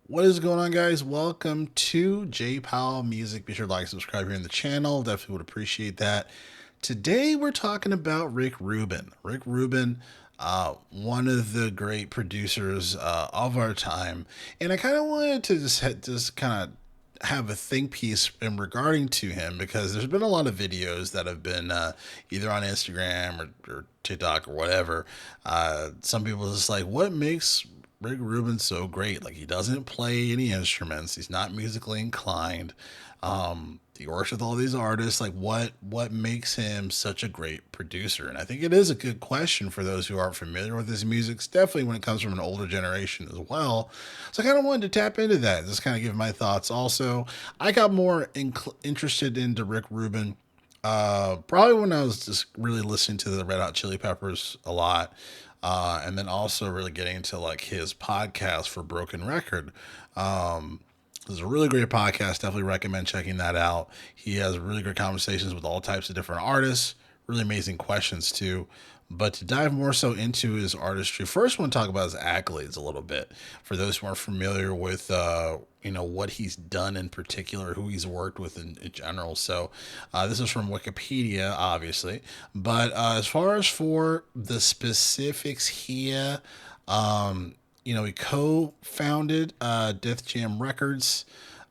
What is going on, guys? Welcome to J Powell Music. Be sure to like, subscribe here in the channel. Definitely would appreciate that. Today we're talking about Rick Rubin. Rick Rubin, one of the great producers of our time, and I kind of wanted to just kind of have a think piece in regarding to him because there's been a lot of videos that have been either on Instagram or TikTok or whatever. Some people just like, what makes Rick Rubin's so great? Like, he doesn't play any instruments. He's not musically inclined. He works with all these artists. Like, what makes him such a great producer? And I think it is a good question for those who aren't familiar with his music. Definitely when it comes from an older generation as well. So I kind of wanted to tap into that, just kind of give my thoughts. Also, I got more interested into Rick Rubin probably when I was just really listening to the Red Hot Chili Peppers a lot. And then also really getting into like his podcast for Broken Record. It's a really great podcast. Definitely recommend checking that out. He has really great conversations with all types of different artists. Really amazing questions too. But to dive more so into his artistry, first I want to talk about his accolades a little bit. For those who aren't familiar with, what he's done in particular, who he's worked with in general. So this is from Wikipedia, obviously. But as far as for the specifics here, he co-founded Death Jam Records,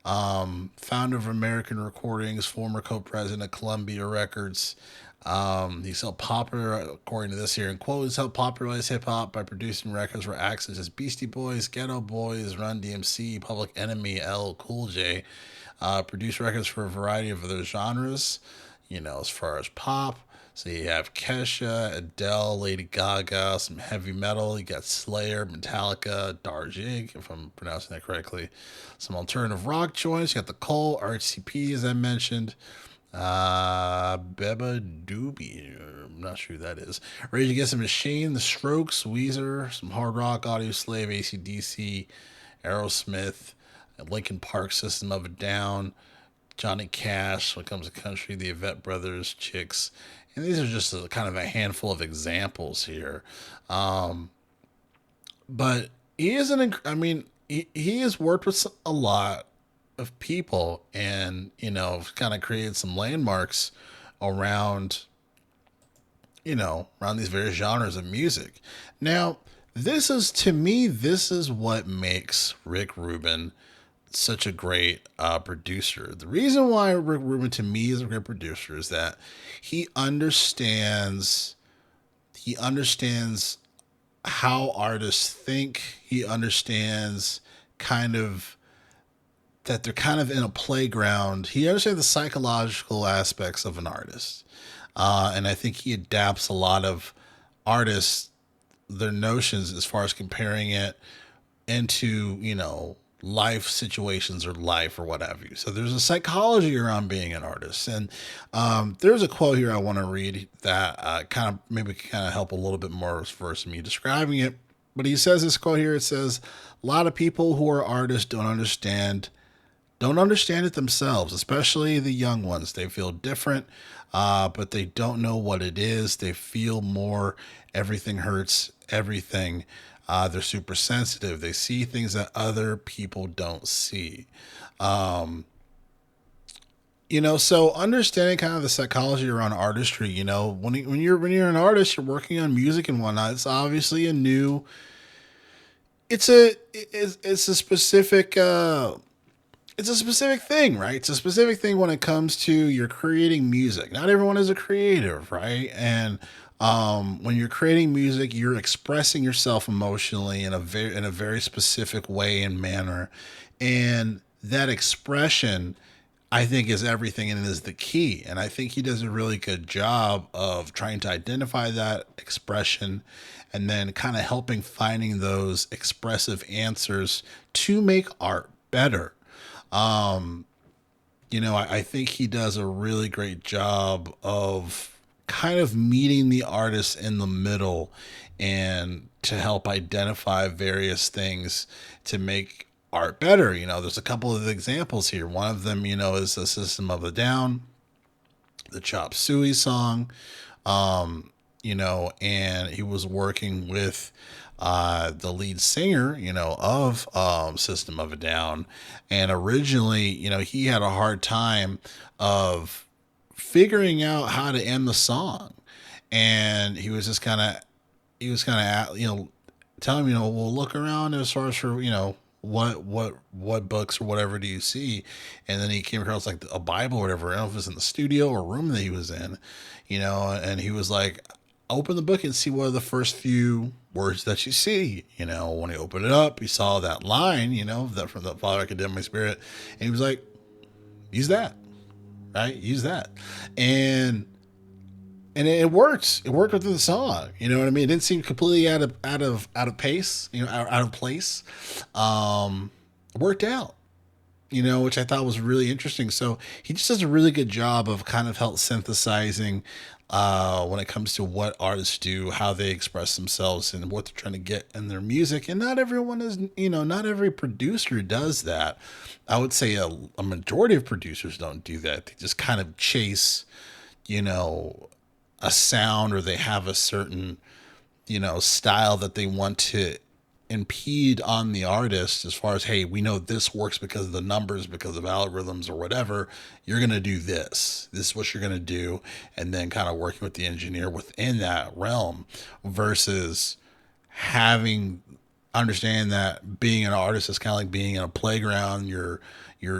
founder of American Recordings, former co-president of Columbia Records. He's helped popular, according to this here in quote, he's helped popularize hip hop by producing records for acts such as Beastie Boys, Ghetto Boys, Run DMC, Public Enemy, L Cool J. Produced records for a variety of other genres, as far as pop. So you have Kesha, Adele, Lady Gaga, some heavy metal. You got Slayer, Metallica, Darjig, if I'm pronouncing that correctly. Some alternative rock joints. You got the Cole, RCP, as I mentioned. Beba Doobie. I'm not sure who that is. Rage Against the Machine, The Strokes, Weezer, some hard rock, Audio Slave, AC/DC, Aerosmith, Linkin Park, System of a Down, Johnny Cash, when it comes to country, the Yvette Brothers, Chicks. And these are just kind of a handful of examples here. Um, but he isn't, I mean, he has worked with a lot of people and, kind of created some landmarks around, around these various genres of music. Now, this is what makes Rick Rubin such a great producer. The reason why Rick Rubin to me is a great producer is that he understands he understands how artists think. He understands kind of that they're kind of in a playground. He understands the psychological aspects of an artist. And I think he adapts a lot of artists, their notions as far as comparing it into, life situations or life or what have you. So there's a psychology around being an artist. And there's a quote here I want to read that kind of maybe kind of help a little bit more versus me describing it. But he says this quote here. It says, a lot of people who are artists don't understand it themselves, especially the young ones. They feel different, but they don't know what it is. They feel more, everything hurts, everything. They're super sensitive. They see things that other people don't see. Um, so understanding kind of the psychology around artistry, when you're an artist, you're working on music and whatnot. It's obviously it's a specific it's a specific thing, right? It's a specific thing when it comes to you're creating music. Not everyone is a creative, right? And when you're creating music, you're expressing yourself emotionally in a very specific way and manner, and that expression, I think, is everything and is the key. And I think he does a really good job of trying to identify that expression and then kind of helping finding those expressive answers to make art better. Um, I think he does a really great job of kind of meeting the artist in the middle and to help identify various things to make art better. There's a couple of examples here. One of them, is the System of a Down, the Chop Suey song, and he was working with the lead singer, of System of a Down. And originally, he had a hard time of figuring out how to end the song. And he was kind of, telling me, well, look around as far as for, what books or whatever do you see? And then he came across like a Bible or whatever. I don't know if it was in the studio or room that he was in, and he was like, open the book and see what are the first few words that you see. When he opened it up, he saw that line, that from the Father I condemn my spirit. And he was like, use that, right? Use that. And it worked. It worked with the song. You know what I mean? It didn't seem completely out of pace. Out of place. Worked out. Which I thought was really interesting. So he just does a really good job of kind of help synthesizing when it comes to what artists do, how they express themselves, and what they're trying to get in their music. And not everyone is, not every producer does that. I would say a majority of producers don't do that. They just kind of chase, a sound, or they have a certain, style that they want to impede on the artist as far as, hey, we know this works because of the numbers, because of algorithms or whatever. You're going to do this. This is what you're going to do. And then kind of working with the engineer within that realm versus having understand that being an artist is kind of like being in a playground. You're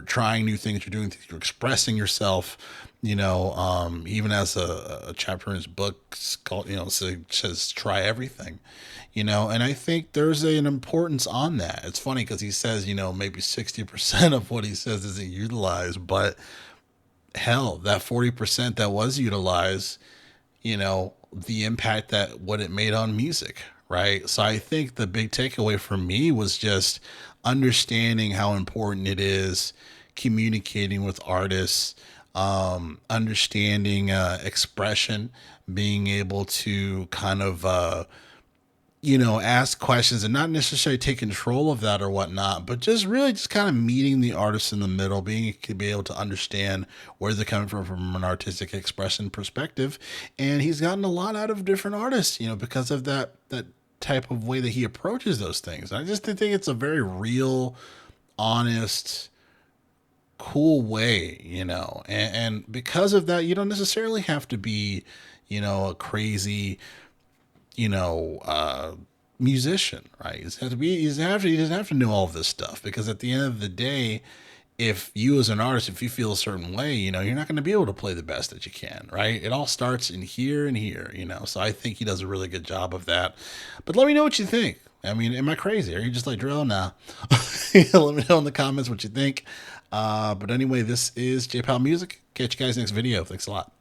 trying new things, you're doing things, you're expressing yourself, even as a chapter in his book called, says try everything, and I think there's an importance on that. It's funny because he says, maybe 60% of what he says isn't utilized, but hell, that 40% that was utilized, the impact that what it made on music, right? So I think the big takeaway for me was just understanding how important it is communicating with artists, understanding expression, being able to kind of ask questions and not necessarily take control of that or whatnot, but just really just kind of meeting the artist in the middle, being to be able to understand where they're coming from an artistic expression perspective. And he's gotten a lot out of different artists, because of that type of way that he approaches those things. I just think it's a very real, honest, cool way, and because of that, you don't necessarily have to be, a crazy, musician, right? He doesn't have to know all of this stuff, because at the end of the day, if you as an artist, if you feel a certain way, you're not going to be able to play the best that you can, right? It all starts in here and here, so I think he does a really good job of that. But let me know what you think. I mean, am I crazy? Are you just like, drill? Nah. Let me know in the comments what you think. But anyway, this is J Powell Music. Catch you guys next video. Thanks a lot.